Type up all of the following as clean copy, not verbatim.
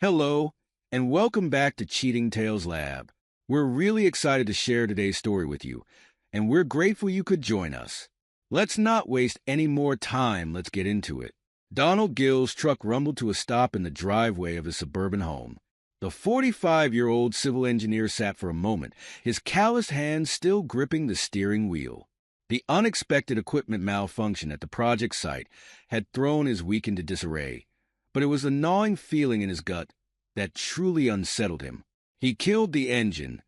Hello, and welcome back to Cheating Tales Lab. We're really excited to share today's story with you, and we're grateful you could join us. Let's not waste any more time, let's get into it. Donald Gill's truck rumbled to a stop in the driveway of his suburban home. The 45-year-old civil engineer sat for a moment, his calloused hands still gripping the steering wheel. The unexpected equipment malfunction at the project site had thrown his week into disarray, but it was the gnawing feeling in his gut that truly unsettled him. He killed the engine,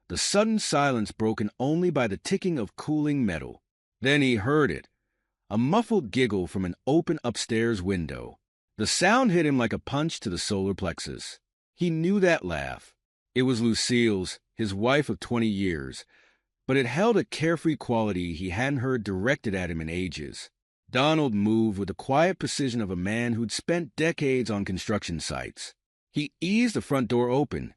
the sudden silence broken only by the ticking of cooling metal. Then he heard it, a muffled giggle from an open upstairs window. The sound hit him like a punch to the solar plexus. He knew that laugh. It was Lucille's, his wife of 20 years, but it held a carefree quality he hadn't heard directed at him in ages. Donald moved with the quiet precision of a man who'd spent decades on construction sites. He eased the front door open,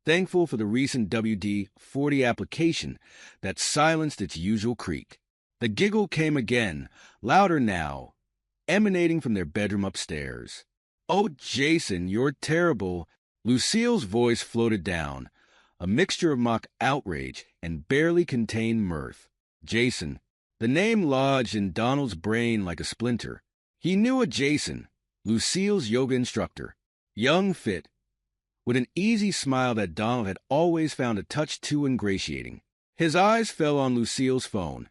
thankful for the recent WD-40 application that silenced its usual creak. The giggle came again, louder now, emanating from their bedroom upstairs. "Oh, Jason, you're terrible." Lucille's voice floated down, a mixture of mock outrage and barely contained mirth. Jason. The name lodged in Donald's brain like a splinter. He knew a Jason, Lucille's yoga instructor, young, fit, with an easy smile that Donald had always found a touch too ingratiating. His eyes fell on Lucille's phone,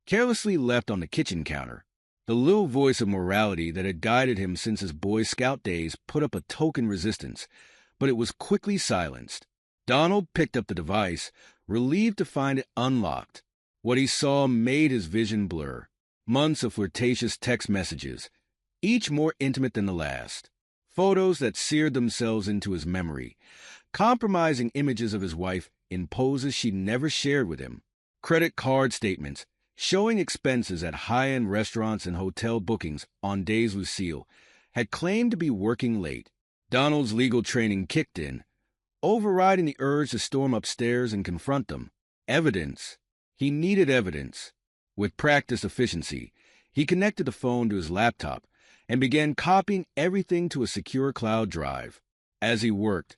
carelessly left on the kitchen counter. The little voice of morality that had guided him since his Boy Scout days put up a token resistance, but it was quickly silenced. Donald picked up the device, relieved to find it unlocked. What he saw made his vision blur. Months of flirtatious text messages, each more intimate than the last. Photos that seared themselves into his memory. Compromising images of his wife in poses she never shared with him. Credit card statements showing expenses at high-end restaurants and hotel bookings on days Lucille had claimed to be working late. Donald's legal training kicked in, overriding the urge to storm upstairs and confront them. Evidence. He needed evidence. With practiced efficiency, he connected the phone to his laptop and began copying everything to a secure cloud drive. As he worked,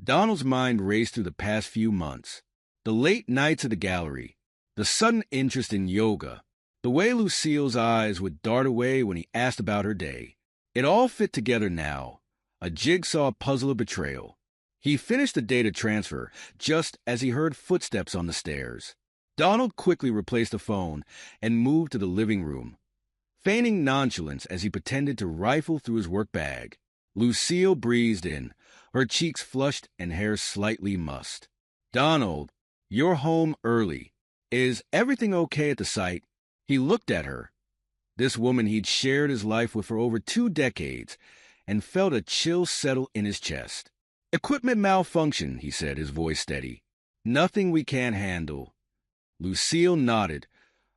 Donald's mind raced through the past few months. The late nights at the gallery, the sudden interest in yoga, the way Lucille's eyes would dart away when he asked about her day. It all fit together now, a jigsaw puzzle of betrayal. He finished the data transfer just as he heard footsteps on the stairs. Donald quickly replaced the phone and moved to the living room, feigning nonchalance as he pretended to rifle through his work bag. Lucille breezed in, her cheeks flushed and hair slightly mussed. "Donald, you're home early. Is everything okay at the site?" He looked at her, this woman he'd shared his life with for over 2 decades, and felt a chill settle in his chest. "Equipment malfunction," he said, his voice steady. "Nothing we can't handle." Lucille nodded,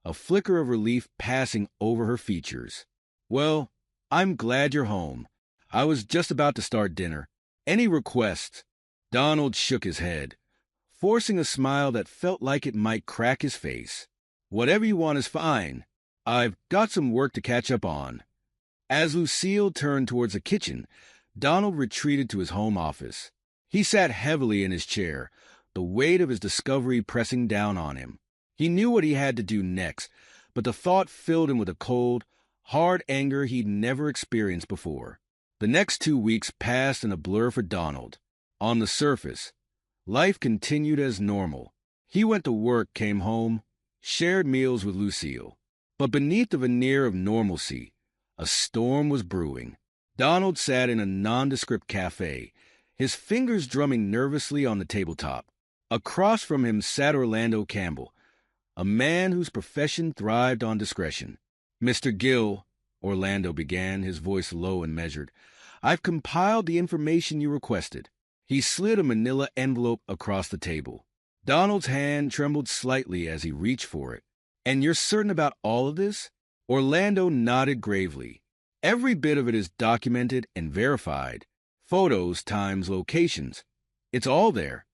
a flicker of relief passing over her features. "Well, I'm glad you're home. I was just about to start dinner. Any requests?" Donald shook his head, forcing a smile that felt like it might crack his face. "Whatever you want is fine. I've got some work to catch up on." As Lucille turned towards the kitchen, Donald retreated to his home office. He sat heavily in his chair, the weight of his discovery pressing down on him. He knew what he had to do next, but the thought filled him with a cold, hard anger he'd never experienced before. The next 2 weeks passed in a blur for Donald. On the surface, life continued as normal. He went to work, came home, shared meals with Lucille. But beneath the veneer of normalcy, a storm was brewing. Donald sat in a nondescript cafe, his fingers drumming nervously on the tabletop. Across from him sat Orlando Campbell, a man whose profession thrived on discretion. "Mr. Gill," Orlando began, his voice low and measured, "I've compiled the information you requested." He slid a manila envelope across the table. Donald's hand trembled slightly as he reached for it. "And you're certain about all of this?" Orlando nodded gravely. "Every bit of it is documented and verified. Photos times locations. It's all there."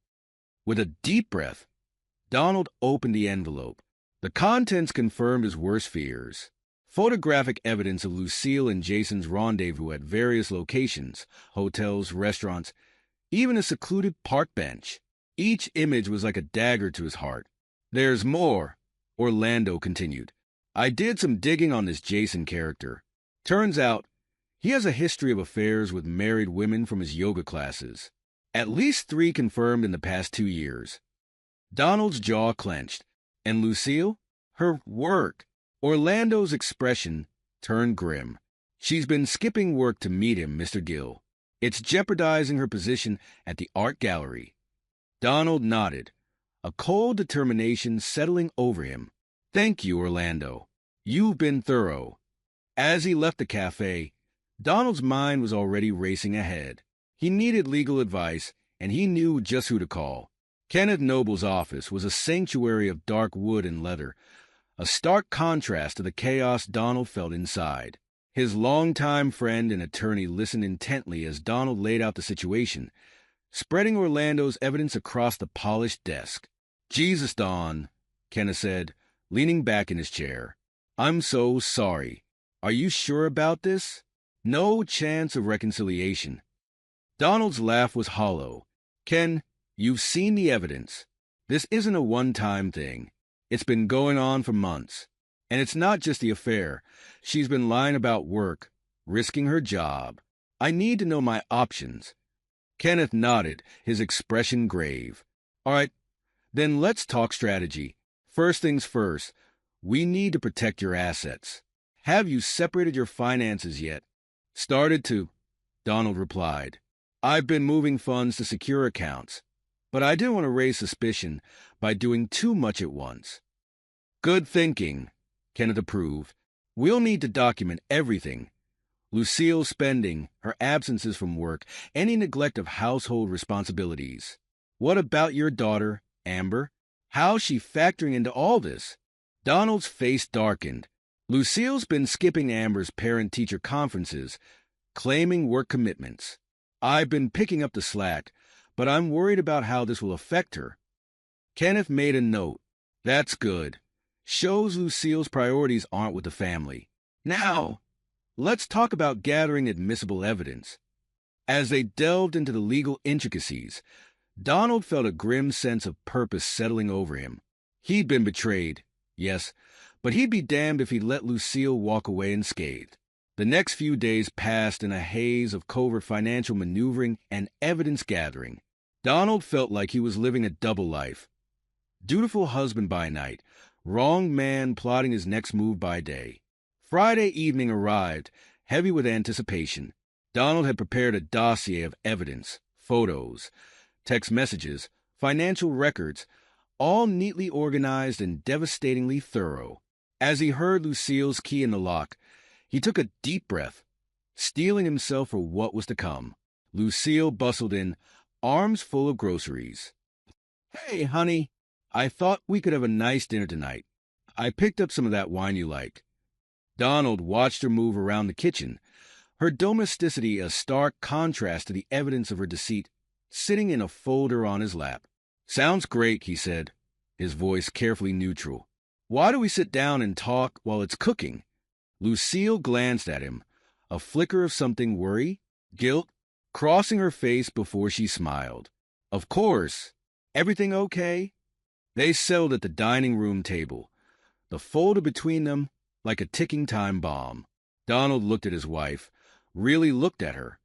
With a deep breath, Donald opened the envelope. The contents confirmed his worst fears. Photographic evidence of Lucille and Jason's rendezvous at various locations, hotels, restaurants, even a secluded park bench. Each image was like a dagger to his heart. "There's more," Orlando continued. "I did some digging on this Jason character. Turns out, he has a history of affairs with married women from his yoga classes. At least 3 confirmed in the past 2 years." Donald's jaw clenched. And Lucille? Her work. Orlando's expression turned grim. "She's been skipping work to meet him, Mr. Gill. It's jeopardizing her position at the art gallery." Donald nodded, a cold determination settling over him. "Thank you, Orlando. You've been thorough." As he left the cafe, Donald's mind was already racing ahead. He needed legal advice, and he knew just who to call. Kenneth Noble's office was a sanctuary of dark wood and leather, a stark contrast to the chaos Donald felt inside. His longtime friend and attorney listened intently as Donald laid out the situation, spreading Orlando's evidence across the polished desk. "Jesus, Don," Kenneth said, leaning back in his chair. "I'm so sorry. Are you sure about this? No chance of reconciliation?" Donald's laugh was hollow. "Ken, you've seen the evidence. This isn't a one-time thing. It's been going on for months. And it's not just the affair. She's been lying about work, risking her job. I need to know my options." Kenneth nodded, his expression grave. "All right, then let's talk strategy. First things first, we need to protect your assets. Have you separated your finances yet?" "Started to," Donald replied. "I've been moving funds to secure accounts, but I didn't want to raise suspicion by doing too much at once." "Good thinking," Kenneth approved. "We'll need to document everything. Lucille's spending, her absences from work, any neglect of household responsibilities. What about your daughter, Amber? How's she factoring into all this?" Donald's face darkened. "Lucille's been skipping Amber's parent-teacher conferences, claiming work commitments. I've been picking up the slack, but I'm worried about how this will affect her." Kenneth made a note. "That's good. Shows Lucille's priorities aren't with the family. Now, let's talk about gathering admissible evidence." As they delved into the legal intricacies, Donald felt a grim sense of purpose settling over him. He'd been betrayed, yes, but he'd be damned if he let Lucille walk away unscathed. The next few days passed in a haze of covert financial maneuvering and evidence gathering. Donald felt like he was living a double life. Dutiful husband by night, wronged man plotting his next move by day. Friday evening arrived, heavy with anticipation. Donald had prepared a dossier of evidence, photos, text messages, financial records, all neatly organized and devastatingly thorough. As he heard Lucille's key in the lock, he took a deep breath, steeling himself for what was to come. Lucille bustled in, arms full of groceries. "Hey, honey, I thought we could have a nice dinner tonight. I picked up some of that wine you like." Donald watched her move around the kitchen, her domesticity a stark contrast to the evidence of her deceit, sitting in a folder on his lap. "Sounds great," he said, his voice carefully neutral. "Why do we sit down and talk while it's cooking?" Lucille glanced at him, a flicker of something worry, guilt, crossing her face before she smiled. "Of course. Everything okay?" They settled at the dining room table, the folder between them like a ticking time bomb. Donald looked at his wife, really looked at her,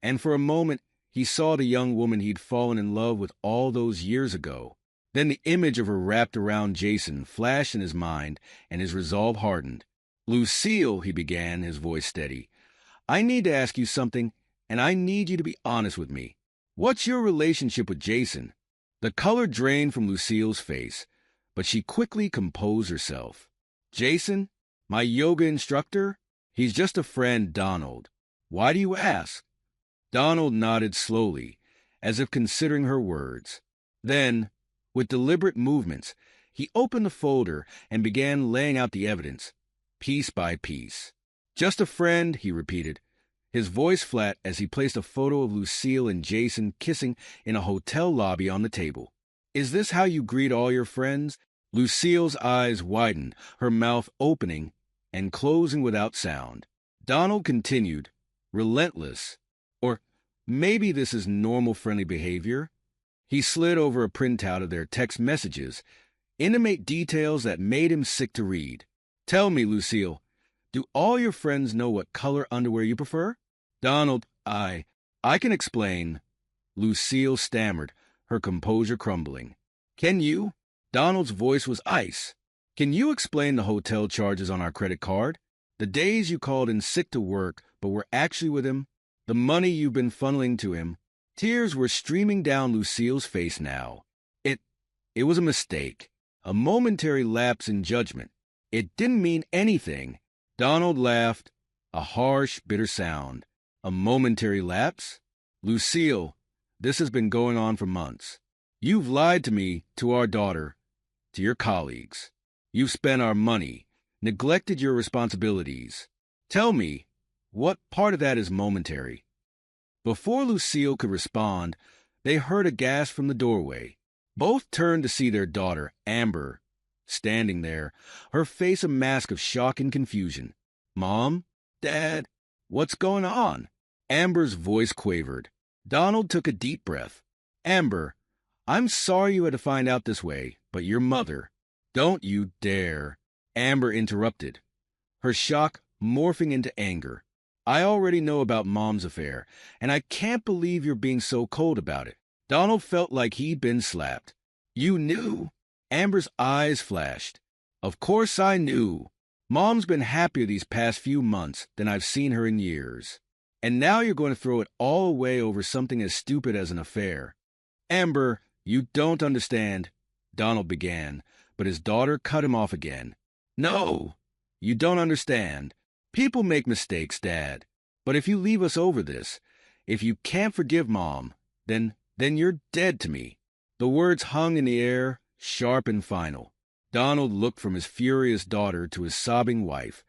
and for a moment he saw the young woman he'd fallen in love with all those years ago. Then the image of her wrapped around Jason flashed in his mind, and his resolve hardened. "Lucille," he began, his voice steady, "I need to ask you something, and I need you to be honest with me. What's your relationship with Jason?" The color drained from Lucille's face, but she quickly composed herself. "Jason? My yoga instructor? He's just a friend, Donald. Why do you ask?" Donald nodded slowly, as if considering her words. Then, with deliberate movements, he opened the folder and began laying out the evidence, piece by piece. "Just a friend," he repeated, his voice flat as he placed a photo of Lucille and Jason kissing in a hotel lobby on the table. "Is this how you greet all your friends?" Lucille's eyes widened, her mouth opening, and closing without sound. Donald continued, relentless. Or maybe this is normal friendly behavior. He slid over a printout of their text messages, intimate details that made him sick to read. Tell me, Lucille, do all your friends know what color underwear you prefer? Donald, I can explain. Lucille stammered, her composure crumbling. Can you? Donald's voice was ice. Can you explain the hotel charges on our credit card? The days you called in sick to work but were actually with him? The money you've been funneling to him? Tears were streaming down Lucille's face now. It was a mistake, a momentary lapse in judgment. It didn't mean anything. Donald laughed, a harsh, bitter sound. A momentary lapse? Lucille, this has been going on for months. You've lied to me, to our daughter, to your colleagues. You've spent our money, neglected your responsibilities. Tell me, what part of that is momentary? Before Lucille could respond, they heard a gasp from the doorway. Both turned to see their daughter, Amber, standing there, her face a mask of shock and confusion. Mom? Dad? What's going on? Amber's voice quavered. Donald took a deep breath. Amber, I'm sorry you had to find out this way, but your mother. Don't you dare. Amber interrupted, her shock morphing into anger. I already know about Mom's affair, and I can't believe you're being so cold about it. Donald felt like he'd been slapped. You knew? Amber's eyes flashed. Of course I knew. Mom's been happier these past few months than I've seen her in years. And now you're going to throw it all away over something as stupid as an affair. Amber, you don't understand, Donald began, but his daughter cut him off again. No, you don't understand. People make mistakes, Dad. But if you leave us over this, if you can't forgive Mom, then you're dead to me. The words hung in the air, sharp and final. Donald looked from his furious daughter to his sobbing wife,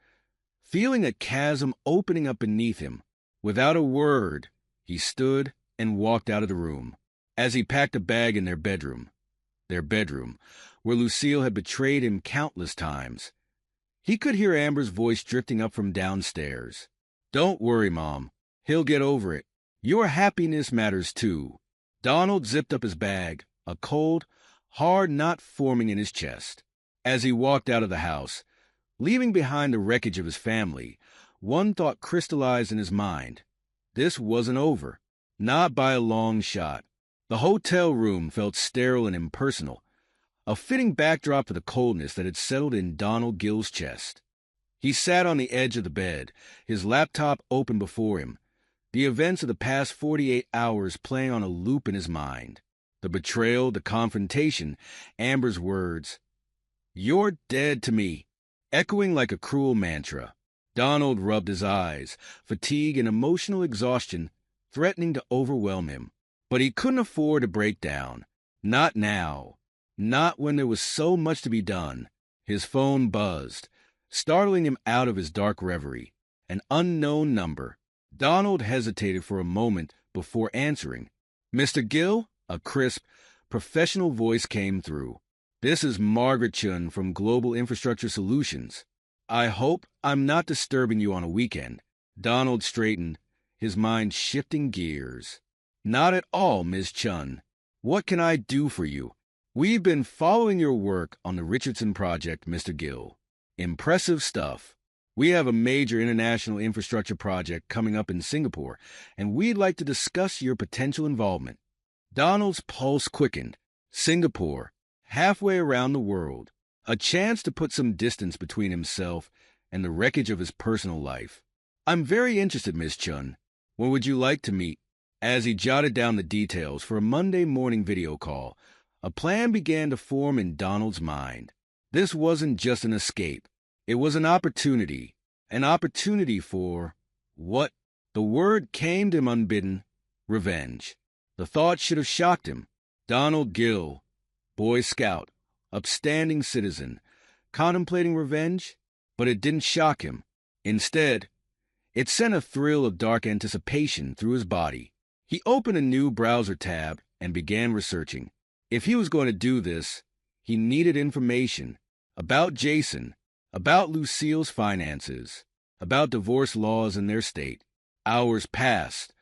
feeling a chasm opening up beneath him. Without a word, he stood and walked out of the room. As he packed a bag in their bedroom, where Lucille had betrayed him countless times, he could hear Amber's voice drifting up from downstairs. Don't worry, Mom. He'll get over it. Your happiness matters too. Donald zipped up his bag, a cold, hard knot forming in his chest. As he walked out of the house, leaving behind the wreckage of his family, one thought crystallized in his mind. This wasn't over. Not by a long shot. The hotel room felt sterile and impersonal, a fitting backdrop for the coldness that had settled in Donald Gill's chest. He sat on the edge of the bed, his laptop open before him, the events of the past 48 hours playing on a loop in his mind. The betrayal, the confrontation, Amber's words, "You're dead to me," echoing like a cruel mantra. Donald rubbed his eyes, fatigue and emotional exhaustion threatening to overwhelm him. But he couldn't afford to break down. Not now. Not when there was so much to be done. His phone buzzed, startling him out of his dark reverie. An unknown number. Donald hesitated for a moment before answering. Mr. Gill? A crisp, professional voice came through. This is Margaret Chun from Global Infrastructure Solutions. I hope I'm not disturbing you on a weekend. Donald straightened, his mind shifting gears. Not at all, Ms. Chun. What can I do for you? We've been following your work on the Richardson project, Mr. Gill. Impressive stuff. We have a major international infrastructure project coming up in Singapore, and we'd like to discuss your potential involvement. Donald's pulse quickened. Singapore, halfway around the world. A chance to put some distance between himself and the wreckage of his personal life. I'm very interested, Ms. Chun. When would you like to meet? As he jotted down the details for a Monday morning video call, a plan began to form in Donald's mind. This wasn't just an escape. It was an opportunity. An opportunity for what? The word came to him unbidden. Revenge. The thought should have shocked him. Donald Gill, Boy Scout, upstanding citizen, contemplating revenge? But it didn't shock him. Instead, it sent a thrill of dark anticipation through his body. He opened a new browser tab and began researching. If he was going to do this, he needed information about Jason, about Lucille's finances, about divorce laws in their state. Hours passed,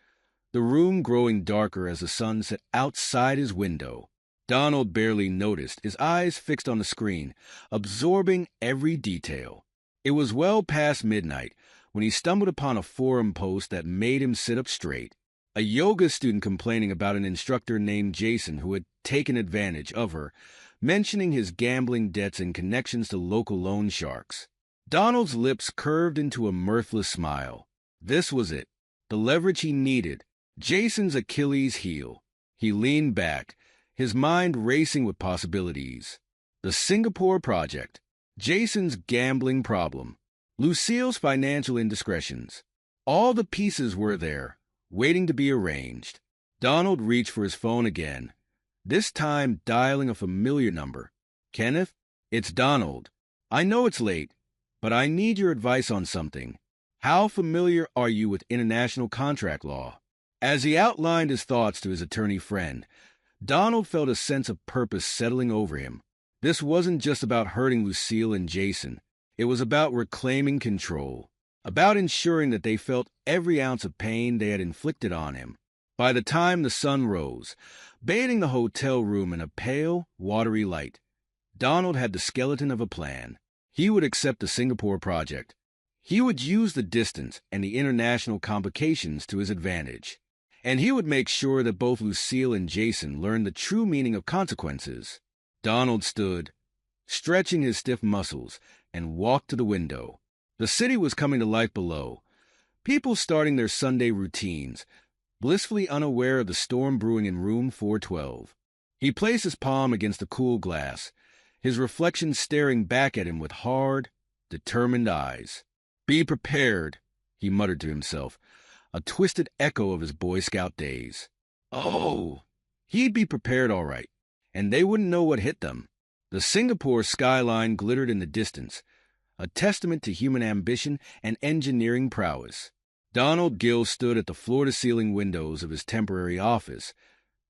the room growing darker as the sun set outside his window. Donald barely noticed, his eyes fixed on the screen, absorbing every detail. It was well past midnight when he stumbled upon a forum post that made him sit up straight. A yoga student complaining about an instructor named Jason who had taken advantage of her, mentioning his gambling debts and connections to local loan sharks. Donald's lips curved into a mirthless smile. This was it, the leverage he needed, Jason's Achilles heel. He leaned back, his mind racing with possibilities. The Singapore project, Jason's gambling problem, Lucille's financial indiscretions. All the pieces were there, waiting to be arranged. Donald reached for his phone again, this time dialing a familiar number. Kenneth, it's Donald. I know it's late, but I need your advice on something. How familiar are you with international contract law? As he outlined his thoughts to his attorney friend, Donald felt a sense of purpose settling over him. This wasn't just about hurting Lucille and Jason. It was about reclaiming control, about ensuring that they felt every ounce of pain they had inflicted on him. By the time the sun rose, bathing the hotel room in a pale, watery light, Donald had the skeleton of a plan. He would accept the Singapore project. He would use the distance and the international complications to his advantage. And he would make sure that both Lucille and Jason learned the true meaning of consequences. Donald stood, stretching his stiff muscles, and walked to the window. The city was coming to life below, people starting their Sunday routines, blissfully unaware of the storm brewing in room 412. He placed his palm against the cool glass, his reflection staring back at him with hard, determined eyes. "Be prepared," he muttered to himself, a twisted echo of his Boy Scout days. Oh, he'd be prepared all right, and they wouldn't know what hit them. The Singapore skyline glittered in the distance, a testament to human ambition and engineering prowess. Donald Gill stood at the floor-to-ceiling windows of his temporary office,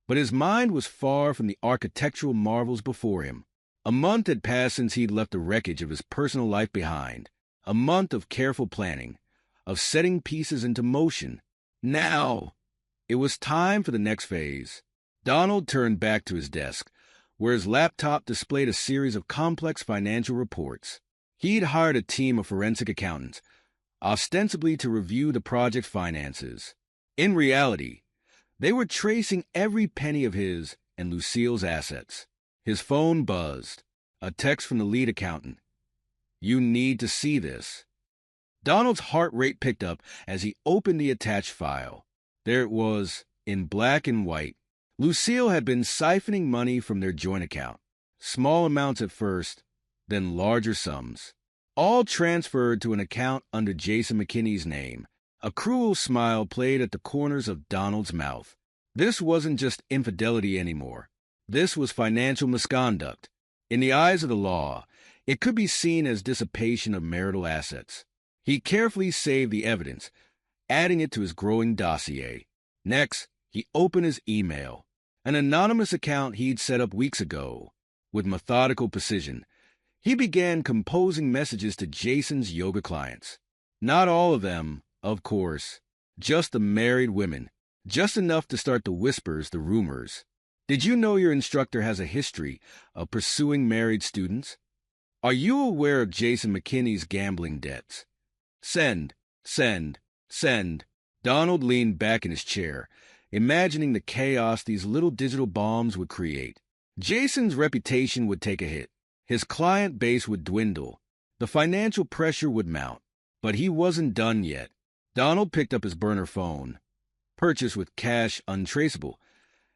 but his mind was far from the architectural marvels before him. A month had passed since he'd left the wreckage of his personal life behind, a month of careful planning, of setting pieces into motion. Now, it was time for the next phase. Donald turned back to his desk, where his laptop displayed a series of complex financial reports. He'd hired a team of forensic accountants, ostensibly to review the project's finances. In reality, they were tracing every penny of his and Lucille's assets. His phone buzzed, a text from the lead accountant. "You need to see this." Donald's heart rate picked up as he opened the attached file. There it was, in black and white. Lucille had been siphoning money from their joint account. Small amounts at first, then larger sums. All transferred to an account under Jason McKinney's name. A cruel smile played at the corners of Donald's mouth. This wasn't just infidelity anymore. This was financial misconduct. In the eyes of the law, it could be seen as dissipation of marital assets. He carefully saved the evidence, adding it to his growing dossier. Next, he opened his email, an anonymous account he'd set up weeks ago. With methodical precision, he began composing messages to Jason's yoga clients. Not all of them, of course, just the married women, just enough to start the whispers, the rumors. Did you know your instructor has a history of pursuing married students? Are you aware of Jason McKinney's gambling debts? Send, send, send. Donald leaned back in his chair, imagining the chaos these little digital bombs would create. Jason's reputation would take a hit. His client base would dwindle. The financial pressure would mount. But he wasn't done yet. Donald picked up his burner phone, purchased with cash untraceable,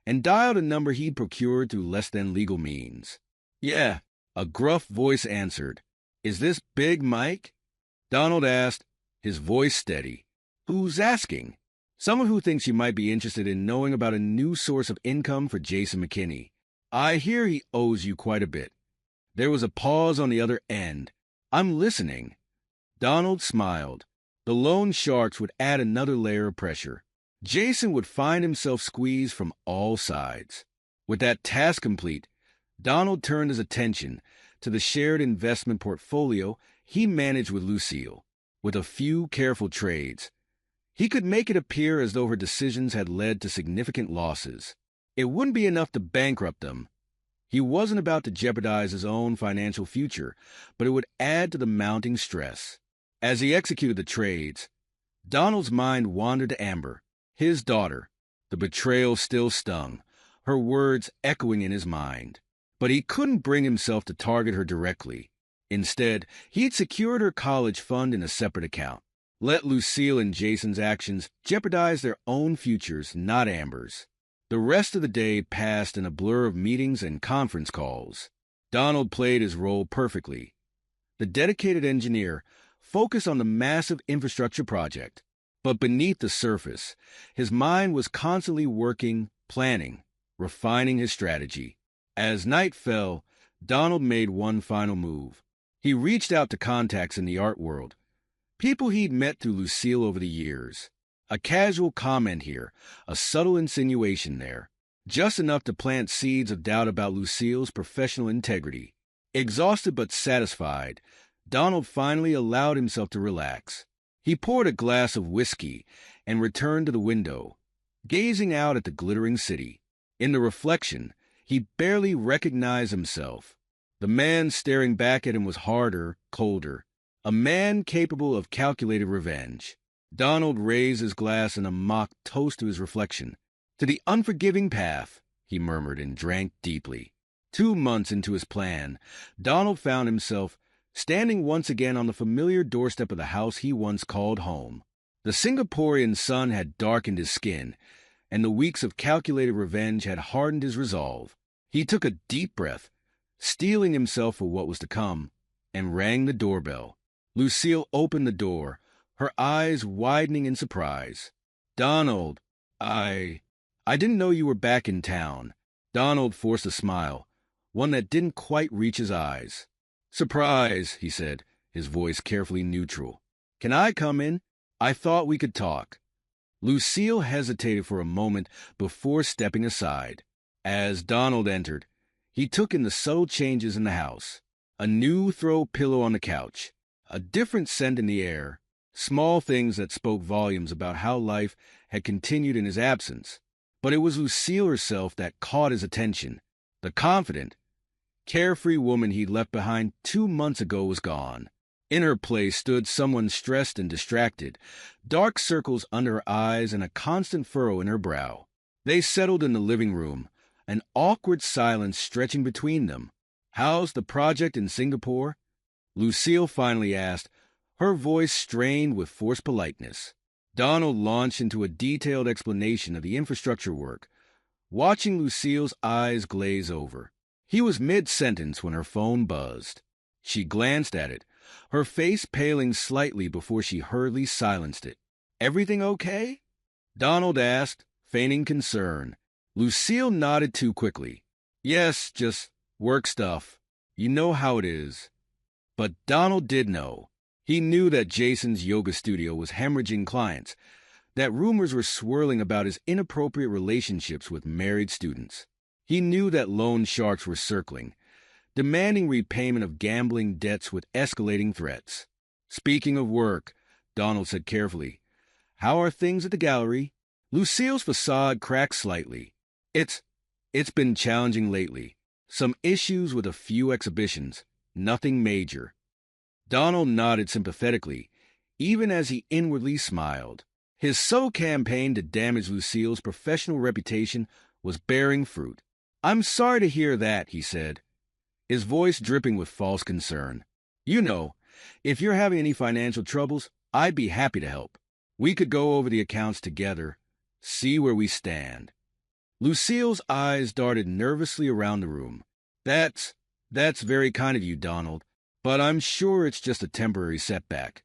and dialed a number he'd procured through less-than-legal means. "Yeah," a gruff voice answered. "Is this Big Mike?" Donald asked, his voice steady. "Who's asking?" "Someone who thinks you might be interested in knowing about a new source of income for Jason McKinney. I hear he owes you quite a bit." There was a pause on the other end. "I'm listening." Donald smiled. The loan sharks would add another layer of pressure. Jason would find himself squeezed from all sides. With that task complete, Donald turned his attention to the shared investment portfolio he managed with Lucille. With a few careful trades, he could make it appear as though her decisions had led to significant losses. It wouldn't be enough to bankrupt them. He wasn't about to jeopardize his own financial future, but it would add to the mounting stress. As he executed the trades, Donald's mind wandered to Amber, his daughter. The betrayal still stung, her words echoing in his mind. But he couldn't bring himself to target her directly. Instead, he had secured her college fund in a separate account. Let Lucille and Jason's actions jeopardize their own futures, not Amber's. The rest of the day passed in a blur of meetings and conference calls. Donald played his role perfectly. The dedicated engineer focused on the massive infrastructure project. But beneath the surface, his mind was constantly working, planning, refining his strategy. As night fell, Donald made one final move. He reached out to contacts in the art world, people he'd met through Lucille over the years. A casual comment here, a subtle insinuation there, just enough to plant seeds of doubt about Lucille's professional integrity. Exhausted but satisfied, Donald finally allowed himself to relax. He poured a glass of whiskey and returned to the window, gazing out at the glittering city. In the reflection, he barely recognized himself. The man staring back at him was harder, colder, a man capable of calculated revenge. Donald raised his glass in a mock toast to his reflection. To the unforgiving path, he murmured and drank deeply. 2 months into his plan, Donald found himself standing once again on the familiar doorstep of the house he once called home. The Singaporean sun had darkened his skin, and the weeks of calculated revenge had hardened his resolve. He took a deep breath, steeling himself for what was to come, and rang the doorbell. Lucille opened the door, her eyes widening in surprise. "Donald, I didn't know you were back in town." Donald forced a smile, one that didn't quite reach his eyes. "Surprise," he said, his voice carefully neutral. "Can I come in? I thought we could talk." Lucille hesitated for a moment before stepping aside. As Donald entered, he took in the subtle changes in the house. A new throw pillow on the couch, a different scent in the air, small things that spoke volumes about how life had continued in his absence. But it was Lucille herself that caught his attention. The confident, carefree woman he'd left behind 2 months ago was gone. In her place stood someone stressed and distracted, dark circles under her eyes and a constant furrow in her brow. They settled in the living room, an awkward silence stretching between them. "How's the project in Singapore?" Lucille finally asked, her voice strained with forced politeness. Donald launched into a detailed explanation of the infrastructure work, watching Lucille's eyes glaze over. He was mid-sentence when her phone buzzed. She glanced at it, her face paling slightly before she hurriedly silenced it. "Everything okay?" Donald asked, feigning concern. Lucille nodded too quickly. "Yes, just work stuff. You know how it is." But Donald did know. He knew that Jason's yoga studio was hemorrhaging clients, that rumors were swirling about his inappropriate relationships with married students. He knew that loan sharks were circling, demanding repayment of gambling debts with escalating threats. "Speaking of work," Donald said carefully, "how are things at the gallery?" Lucille's facade cracked slightly. It's been challenging lately. Some issues with a few exhibitions, nothing major." Donald nodded sympathetically, even as he inwardly smiled. His subtle campaign to damage Lucille's professional reputation was bearing fruit. "I'm sorry to hear that," he said, his voice dripping with false concern. "You know, if you're having any financial troubles, I'd be happy to help. We could go over the accounts together, see where we stand." Lucille's eyes darted nervously around the room. That's very kind of you, Donald, but I'm sure it's just a temporary setback."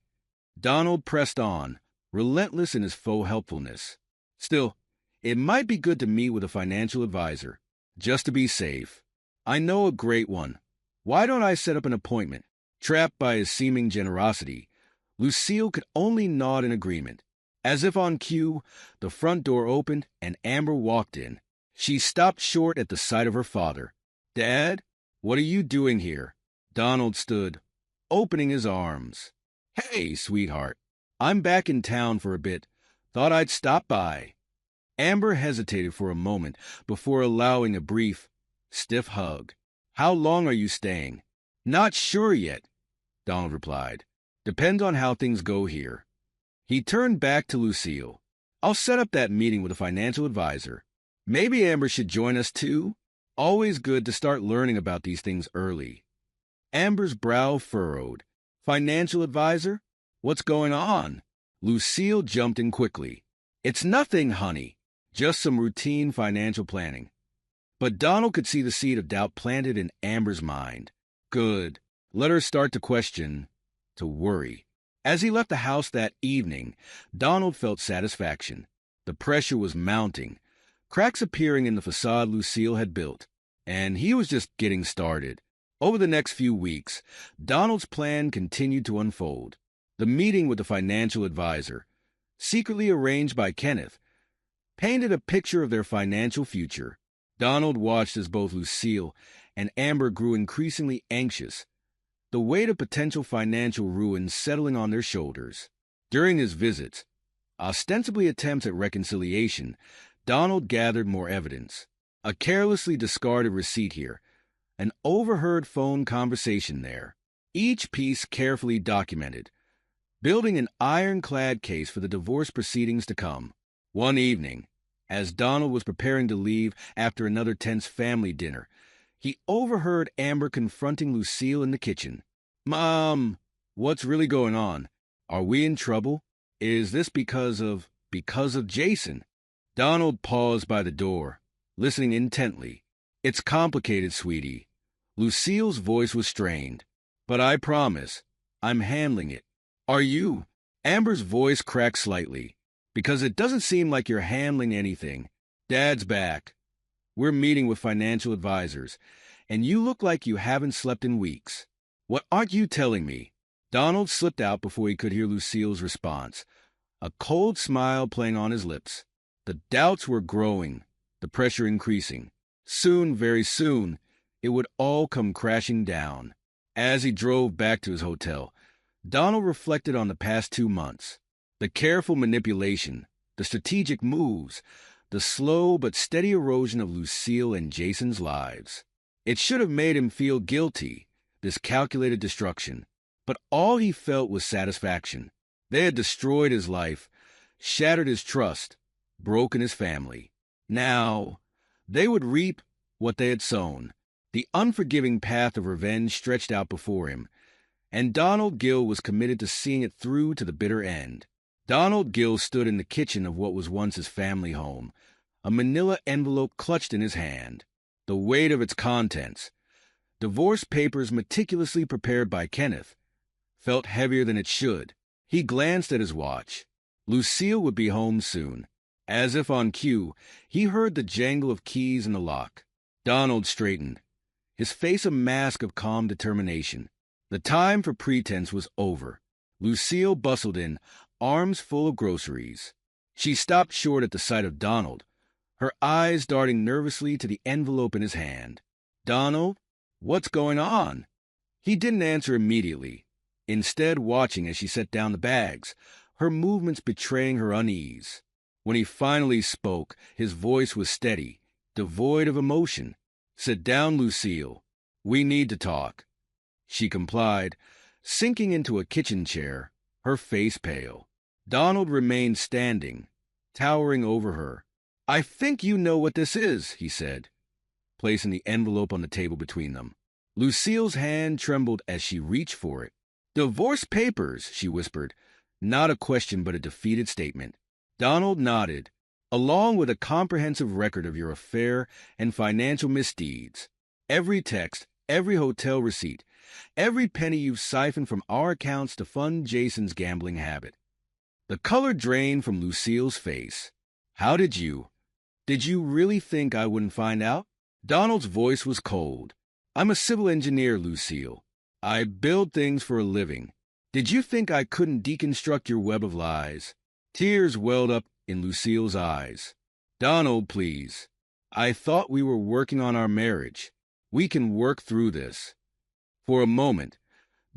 Donald pressed on, relentless in his faux helpfulness. "Still, it might be good to meet with a financial advisor, just to be safe. I know a great one. Why don't I set up an appointment?" Trapped by his seeming generosity, Lucille could only nod in agreement. As if on cue, the front door opened and Amber walked in. She stopped short at the sight of her father. "Dad, what are you doing here?" Donald stood, opening his arms. "Hey, sweetheart. I'm back in town for a bit. Thought I'd stop by." Amber hesitated for a moment before allowing a brief, stiff hug. "How long are you staying?" "Not sure yet," Donald replied. "Depends on how things go here." He turned back to Lucille. "I'll set up that meeting with a financial advisor. Maybe Amber should join us too. Always good to start learning about these things early." Amber's brow furrowed. "Financial advisor? What's going on?" Lucille jumped in quickly. "It's nothing, honey. Just some routine financial planning." But Donald could see the seed of doubt planted in Amber's mind. Good. Let her start to question, to worry. As he left the house that evening, Donald felt satisfaction. The pressure was mounting, cracks appearing in the facade Lucille had built, and he was just getting started. Over the next few weeks, Donald's plan continued to unfold. The meeting with the financial advisor, secretly arranged by Kenneth, painted a picture of their financial future. Donald watched as both Lucille and Amber grew increasingly anxious, the weight of potential financial ruin settling on their shoulders. During his visits, ostensibly attempts at reconciliation, Donald gathered more evidence. A carelessly discarded receipt here, an overheard phone conversation there, each piece carefully documented, building an ironclad case for the divorce proceedings to come. One evening, as Donald was preparing to leave after another tense family dinner, he overheard Amber confronting Lucille in the kitchen. "Mom, what's really going on? Are we in trouble? Is this because of Jason?" Donald paused by the door, listening intently. "It's complicated, sweetie." Lucille's voice was strained. "But I promise, I'm handling it." "Are you?" Amber's voice cracked slightly. "Because it doesn't seem like you're handling anything. Dad's back. We're meeting with financial advisors, and you look like you haven't slept in weeks." "What aren't you telling me?" Donald slipped out before he could hear Lucille's response, a cold smile playing on his lips. The doubts were growing, the pressure increasing. Soon, very soon, it would all come crashing down. As he drove back to his hotel, Donald reflected on the past 2 months. The careful manipulation, the strategic moves, the slow but steady erosion of Lucille and Jason's lives. It should have made him feel guilty, this calculated destruction. But all he felt was satisfaction. They had destroyed his life, shattered his trust, broken his family. Now, they would reap what they had sown. The unforgiving path of revenge stretched out before him, and Donald Gill was committed to seeing it through to the bitter end. Donald Gill stood in the kitchen of what was once his family home, a manila envelope clutched in his hand. The weight of its contents, divorce papers meticulously prepared by Kenneth, felt heavier than it should. He glanced at his watch. Lucille would be home soon. As if on cue, he heard the jangle of keys in the lock. Donald straightened, his face a mask of calm determination. The time for pretense was over. Lucille bustled in, arms full of groceries. She stopped short at the sight of Donald, her eyes darting nervously to the envelope in his hand. "Donald, what's going on?" He didn't answer immediately, instead watching as she set down the bags, her movements betraying her unease. When he finally spoke, his voice was steady, devoid of emotion. "Sit down, Lucille. We need to talk." She complied, sinking into a kitchen chair, her face pale. Donald remained standing, towering over her. "I think you know what this is," he said, placing the envelope on the table between them. Lucille's hand trembled as she reached for it. "Divorce papers," she whispered, not a question but a defeated statement. Donald nodded. "Along with a comprehensive record of your affair and financial misdeeds. Every text, every hotel receipt, every penny you've siphoned from our accounts to fund Jason's gambling habit." The color drained from Lucille's face. "How did you really think I wouldn't find out?" Donald's voice was cold. "I'm a civil engineer, Lucille. I build things for a living. Did you think I couldn't deconstruct your web of lies?" Tears welled up in Lucille's eyes. "Donald, please. I thought we were working on our marriage. We can work through this." For a moment,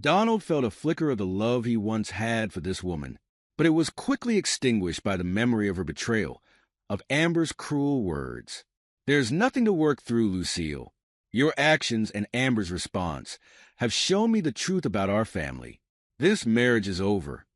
Donald felt a flicker of the love he once had for this woman, but it was quickly extinguished by the memory of her betrayal, of Amber's cruel words. There's nothing to work through, Lucille. Your actions and Amber's response have shown me the truth about our family. This marriage is over.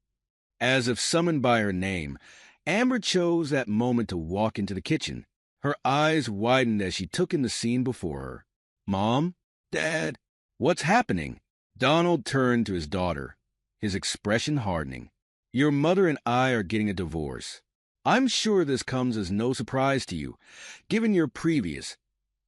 As if summoned by her name, Amber chose that moment to walk into the kitchen. Her eyes widened as she took in the scene before her. Mom? Dad? What's happening? Donald turned to his daughter, his expression hardening. Your mother and I are getting a divorce. I'm sure this comes as no surprise to you, given your previous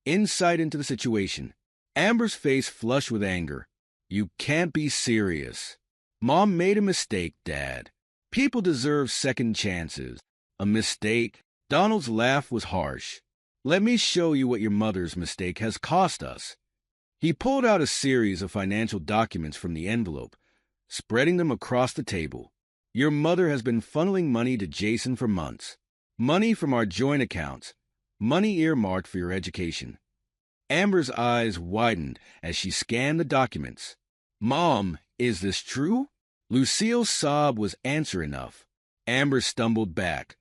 insight into the situation. Amber's face flushed with anger. You can't be serious. Mom made a mistake, Dad. People deserve second chances. A mistake? Donald's laugh was harsh. Let me show you what your mother's mistake has cost us. He pulled out a series of financial documents from the envelope, spreading them across the table. Your mother has been funneling money to Jason for months. Money from our joint accounts. Money earmarked for your education. Amber's eyes widened as she scanned the documents. Mom, is this true? Lucille's sob was answer enough. Amber stumbled back,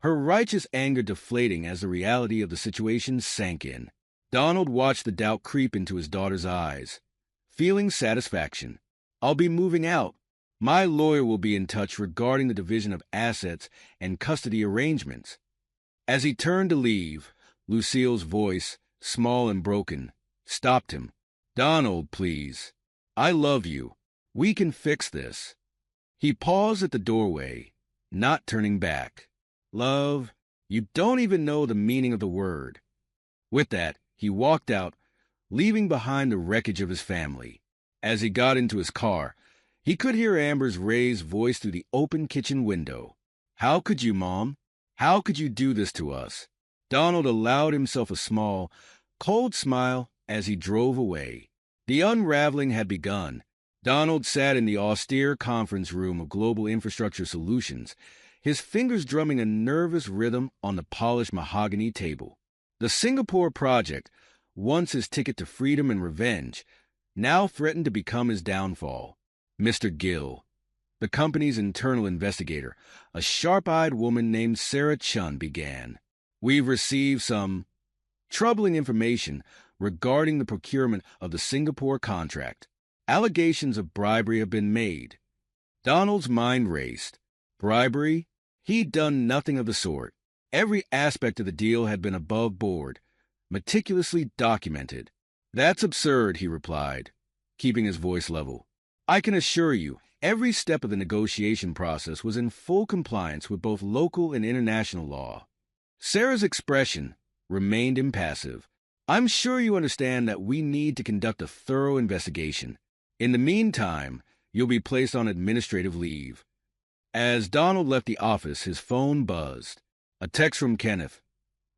her righteous anger deflating as the reality of the situation sank in. Donald watched the doubt creep into his daughter's eyes, feeling satisfaction. I'll be moving out. My lawyer will be in touch regarding the division of assets and custody arrangements. As he turned to leave, Lucille's voice, small and broken, stopped him. Donald, please. I love you. We can fix this. He paused at the doorway, not turning back. Love, you don't even know the meaning of the word. With that, he walked out, leaving behind the wreckage of his family. As he got into his car, he could hear Amber's raised voice through the open kitchen window. How could you, Mom? How could you do this to us? Donald allowed himself a small, cold smile as he drove away. The unraveling had begun. Donald sat in the austere conference room of Global Infrastructure Solutions, his fingers drumming a nervous rhythm on the polished mahogany table. The Singapore project, once his ticket to freedom and revenge, now threatened to become his downfall. Mr. Gill, the company's internal investigator, a sharp-eyed woman named Sarah Chun, began. We've received some troubling information regarding the procurement of the Singapore contract. Allegations of bribery have been made. Donald's mind raced. Bribery? He'd done nothing of the sort. Every aspect of the deal had been above board, meticulously documented. That's absurd, he replied, keeping his voice level. I can assure you, every step of the negotiation process was in full compliance with both local and international law. Sarah's expression remained impassive. I'm sure you understand that we need to conduct a thorough investigation. In the meantime, you'll be placed on administrative leave. As Donald left the office, his phone buzzed. A text from Kenneth.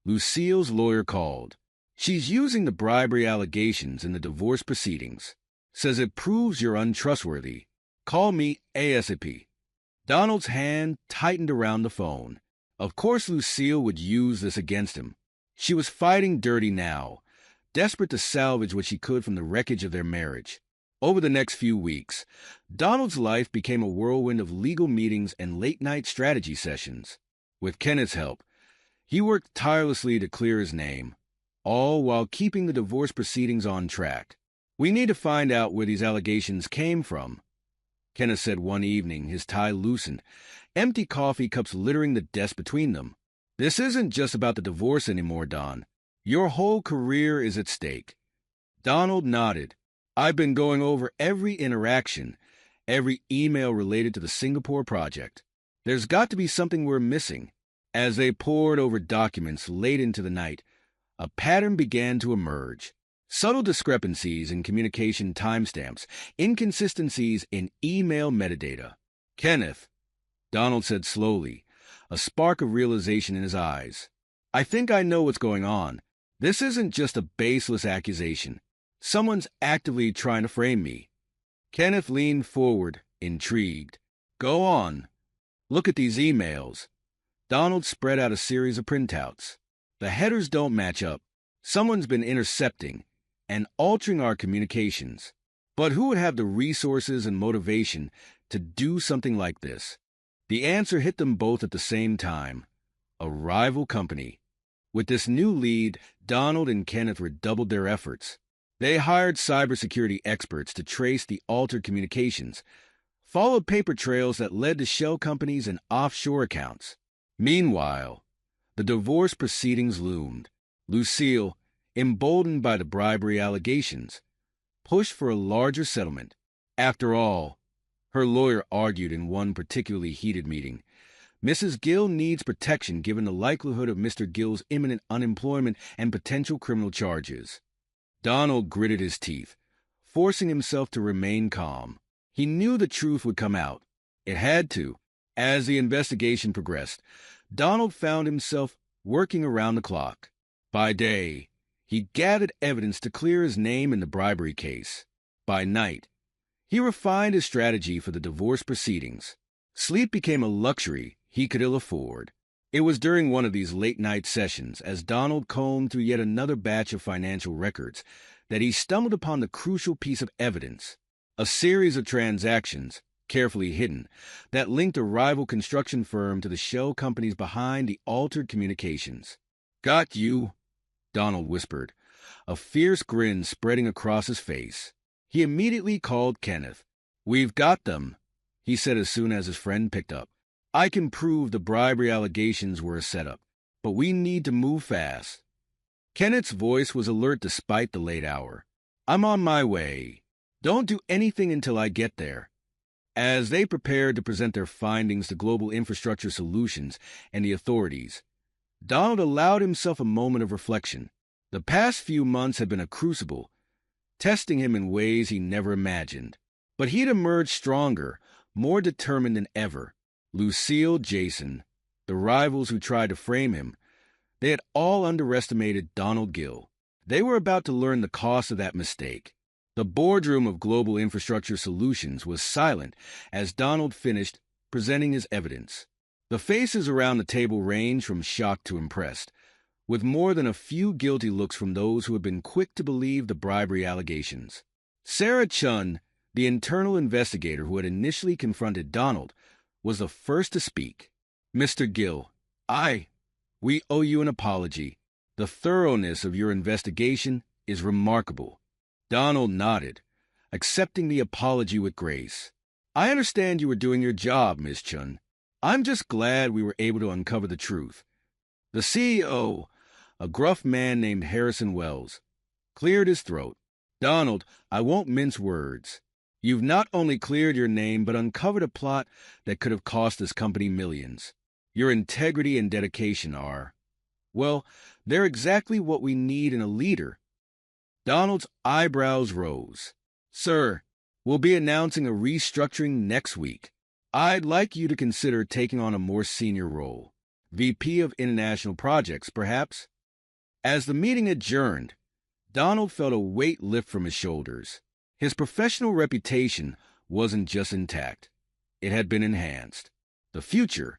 Lucille's lawyer called. She's using the bribery allegations in the divorce proceedings. Says it proves you're untrustworthy. Call me ASAP. Donald's hand tightened around the phone. Of course Lucille would use this against him. She was fighting dirty now, desperate to salvage what she could from the wreckage of their marriage. Over the next few weeks, Donald's life became a whirlwind of legal meetings and late-night strategy sessions. With Kenneth's help, he worked tirelessly to clear his name, all while keeping the divorce proceedings on track. We need to find out where these allegations came from, Kenneth said one evening, his tie loosened, empty coffee cups littering the desk between them. This isn't just about the divorce anymore, Don. Your whole career is at stake. Donald nodded. I've been going over every interaction, every email related to the Singapore project. There's got to be something we're missing. As they pored over documents late into the night, a pattern began to emerge. Subtle discrepancies in communication timestamps, inconsistencies in email metadata. Kenneth, Donald said slowly, a spark of realization in his eyes. I think I know what's going on. This isn't just a baseless accusation. Someone's actively trying to frame me. Kenneth leaned forward, intrigued. Go on. Look at these emails. Donald spread out a series of printouts. The headers don't match up. Someone's been intercepting and altering our communications. But who would have the resources and motivation to do something like this? The answer hit them both at the same time: a rival company. With this new lead, Donald and Kenneth redoubled their efforts. They hired cybersecurity experts to trace the altered communications, followed paper trails that led to shell companies and offshore accounts. Meanwhile, the divorce proceedings loomed. Lucille, emboldened by the bribery allegations, pushed for a larger settlement. After all, her lawyer argued in one particularly heated meeting, Mrs. Gill needs protection given the likelihood of Mr. Gill's imminent unemployment and potential criminal charges. Donald gritted his teeth, forcing himself to remain calm. He knew the truth would come out. It had to. As the investigation progressed, Donald found himself working around the clock. By day, he gathered evidence to clear his name in the bribery case. By night, he refined his strategy for the divorce proceedings. Sleep became a luxury he could ill afford. It was during one of these late-night sessions, as Donald combed through yet another batch of financial records, that he stumbled upon the crucial piece of evidence: a series of transactions, carefully hidden, that linked a rival construction firm to the shell companies behind the altered communications. "Got you," Donald whispered, a fierce grin spreading across his face. He immediately called Kenneth. "We've got them," he said as soon as his friend picked up. "I can prove the bribery allegations were a setup, but we need to move fast." Kenneth's voice was alert despite the late hour. "I'm on my way. Don't do anything until I get there." As they prepared to present their findings to Global Infrastructure Solutions and the authorities, Donald allowed himself a moment of reflection. The past few months had been a crucible, testing him in ways he never imagined. But he'd emerged stronger, more determined than ever. Lucille, Jason, the rivals who tried to frame him, they had all underestimated Donald Gill. They were about to learn the cost of that mistake. The boardroom of Global Infrastructure Solutions was silent as Donald finished presenting his evidence. The faces around the table ranged from shocked to impressed, with more than a few guilty looks from those who had been quick to believe the bribery allegations. Sarah Chun, the internal investigator who had initially confronted Donald, was the first to speak. "Mr. Gill, we owe you an apology. The thoroughness of your investigation is remarkable." Donald nodded, accepting the apology with grace. "I understand you were doing your job, Miss Chun. I'm just glad we were able to uncover the truth." The CEO, a gruff man named Harrison Wells, cleared his throat. "Donald, I won't mince words. You've not only cleared your name, but uncovered a plot that could have cost this company millions. Your integrity and dedication well, they're exactly what we need in a leader." Donald's eyebrows rose. "Sir, we'll be announcing a restructuring next week. I'd like you to consider taking on a more senior role. VP of International Projects, perhaps?" As the meeting adjourned, Donald felt a weight lift from his shoulders. His professional reputation wasn't just intact. It had been enhanced. The future,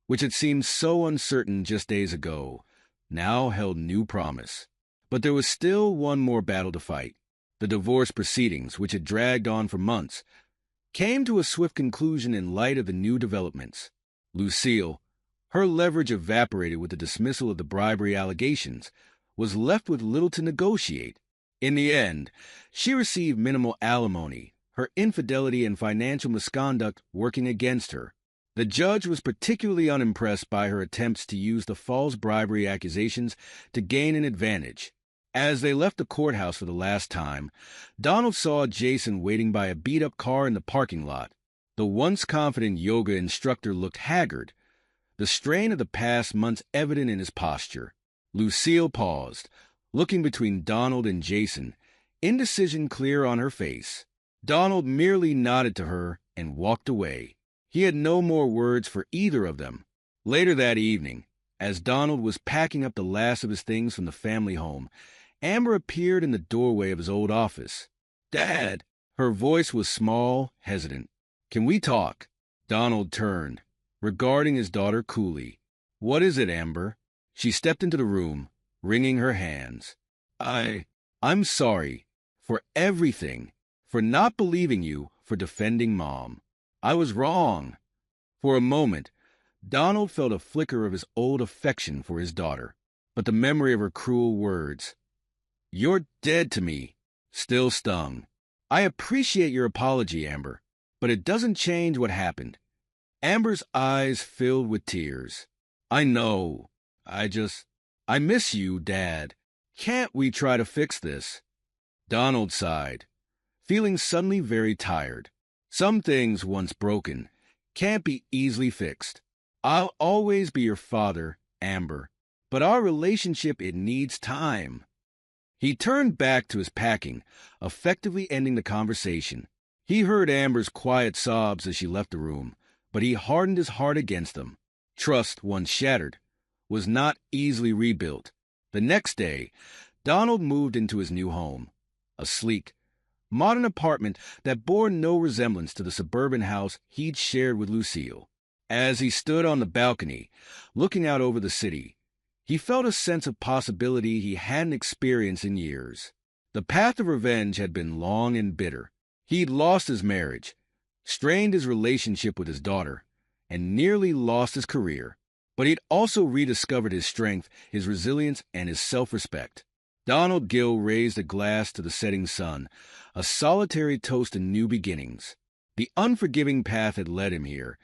which had seemed so uncertain just days ago, now held new promise. But there was still one more battle to fight. The divorce proceedings, which had dragged on for months, came to a swift conclusion in light of the new developments. Lucille, her leverage evaporated with the dismissal of the bribery allegations, was left with little to negotiate. In the end, she received minimal alimony, her infidelity and financial misconduct working against her. The judge was particularly unimpressed by her attempts to use the false bribery accusations to gain an advantage. As they left the courthouse for the last time, Donald saw Jason waiting by a beat-up car in the parking lot. The once confident yoga instructor looked haggard, the strain of the past months evident in his posture. Lucille paused, looking between Donald and Jason, indecision clear on her face. Donald merely nodded to her and walked away. He had no more words for either of them. Later that evening, as Donald was packing up the last of his things from the family home, Amber appeared in the doorway of his old office. "Dad!" Her voice was small, hesitant. "Can we talk?" Donald turned, regarding his daughter coolly. "What is it, Amber?" She stepped into the room, wringing her hands. I'm sorry for everything. for not believing you, for defending Mom. I was wrong. For a moment, Donald felt a flicker of his old affection for his daughter, but the memory of her cruel words, "You're dead to me," still stung. I appreciate your apology, Amber, but it doesn't change what happened. Amber's eyes filled with tears. I know. I miss you, Dad. Can't we try to fix this? Donald sighed, feeling suddenly very tired. Some things, once broken, can't be easily fixed. I'll always be your father, Amber, but our relationship, it needs time. He turned back to his packing, effectively ending the conversation. He heard Amber's quiet sobs as she left the room, but he hardened his heart against them. Trust, once shattered, was not easily rebuilt. The next day, Donald moved into his new home, a sleek, modern apartment that bore no resemblance to the suburban house he'd shared with Lucille. As he stood on the balcony, looking out over the city, he felt a sense of possibility he hadn't experienced in years. The path of revenge had been long and bitter. He'd lost his marriage, strained his relationship with his daughter, and nearly lost his career. But he'd also rediscovered his strength, his resilience, and his self-respect. Donald Gill raised a glass to the setting sun, a solitary toast to new beginnings. The unforgiving path had led him here,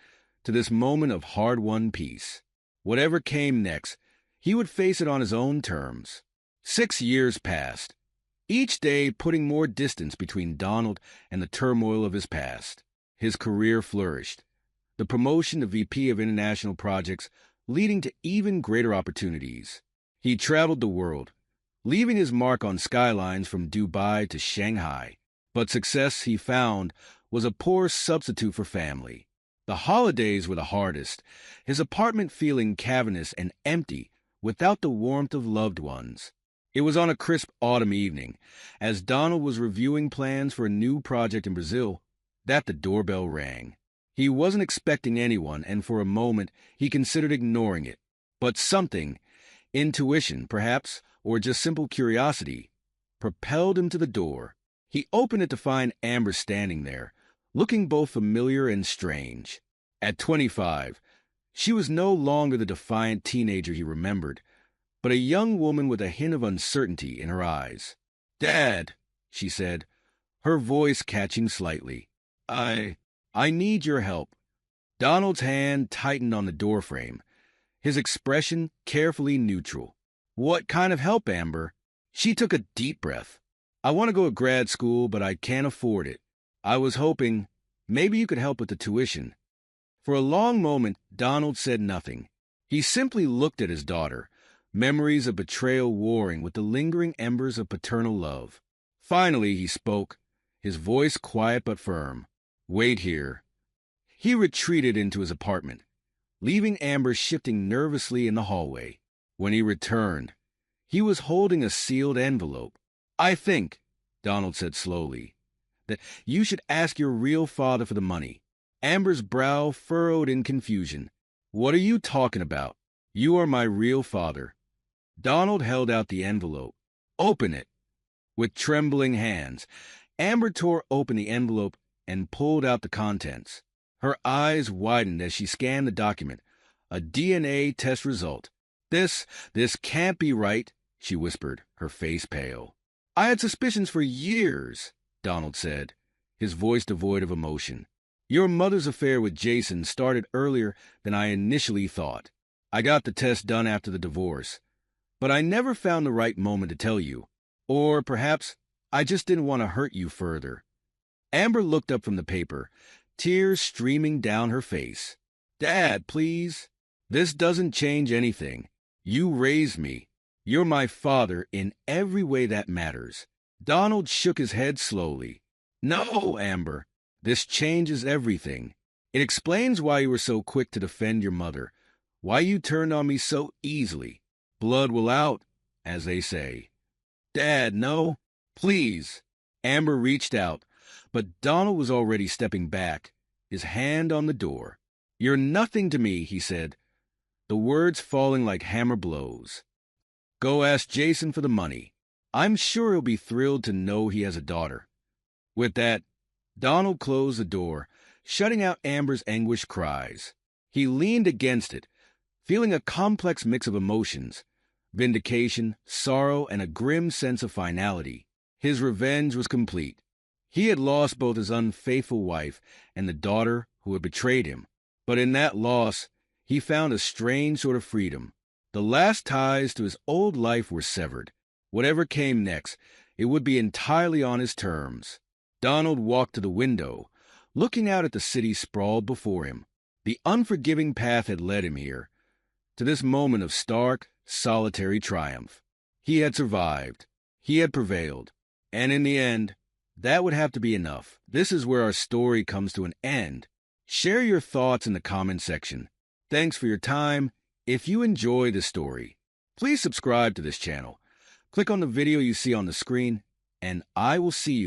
to this moment of hard-won peace. Whatever came next, he would face it on his own terms. 6 years passed, each day putting more distance between Donald and the turmoil of his past. His career flourished, the promotion to VP of International Projects leading to even greater opportunities. He traveled the world, leaving his mark on skylines from Dubai to Shanghai. But success, he found, was a poor substitute for family. The holidays were the hardest, his apartment feeling cavernous and empty without the warmth of loved ones. It was on a crisp autumn evening, as Donald was reviewing plans for a new project in Brazil, that the doorbell rang. He wasn't expecting anyone, and for a moment he considered ignoring it. But something, intuition perhaps, or just simple curiosity, propelled him to the door. He opened it to find Amber standing there, looking both familiar and strange. At 25, she was no longer the defiant teenager he remembered, but a young woman with a hint of uncertainty in her eyes. "Dad," she said, her voice catching slightly. I need your help." Donald's hand tightened on the doorframe, his expression carefully neutral. "What kind of help, Amber?" She took a deep breath. "I want to go to grad school, but I can't afford it. I was hoping maybe you could help with the tuition." For a long moment, Donald said nothing. He simply looked at his daughter, memories of betrayal warring with the lingering embers of paternal love. Finally, he spoke, his voice quiet but firm. "Wait here." He retreated into his apartment, leaving Amber shifting nervously in the hallway. When he returned, he was holding a sealed envelope. "I think," Donald said slowly, "that you should ask your real father for the money." Amber's brow furrowed in confusion. "What are you talking about? You are my real father." Donald held out the envelope. "Open it." With trembling hands, Amber tore open the envelope and pulled out the contents. Her eyes widened as she scanned the document. A DNA test result. This can't be right," she whispered, her face pale. "I had suspicions for years," Donald said, his voice devoid of emotion. "Your mother's affair with Jason started earlier than I initially thought. I got the test done after the divorce, but I never found the right moment to tell you. Or perhaps I just didn't want to hurt you further." Amber looked up from the paper, tears streaming down her face. "Dad, please. This doesn't change anything. You raised me. You're my father in every way that matters." Donald shook his head slowly. "No, Amber. This changes everything. It explains why you were so quick to defend your mother, why you turned on me so easily. Blood will out, as they say." "Dad, no. Please." Amber reached out, but Donald was already stepping back, his hand on the door. "You're nothing to me," he said, the words falling like hammer blows. "Go ask Jason for the money. I'm sure he'll be thrilled to know he has a daughter." With that, Donald closed the door, shutting out Amber's anguished cries. He leaned against it, feeling a complex mix of emotions: vindication, sorrow, and a grim sense of finality. His revenge was complete. He had lost both his unfaithful wife and the daughter who had betrayed him. But in that loss, he found a strange sort of freedom. The last ties to his old life were severed. Whatever came next, it would be entirely on his terms. Donald walked to the window, looking out at the city sprawled before him. The unforgiving path had led him here, to this moment of stark, solitary triumph. He had survived. He had prevailed. And in the end, that would have to be enough. This is where our story comes to an end. Share your thoughts in the comment section. Thanks for your time. If you enjoy this story, please subscribe to this channel. Click on the video you see on the screen, and I will see you there.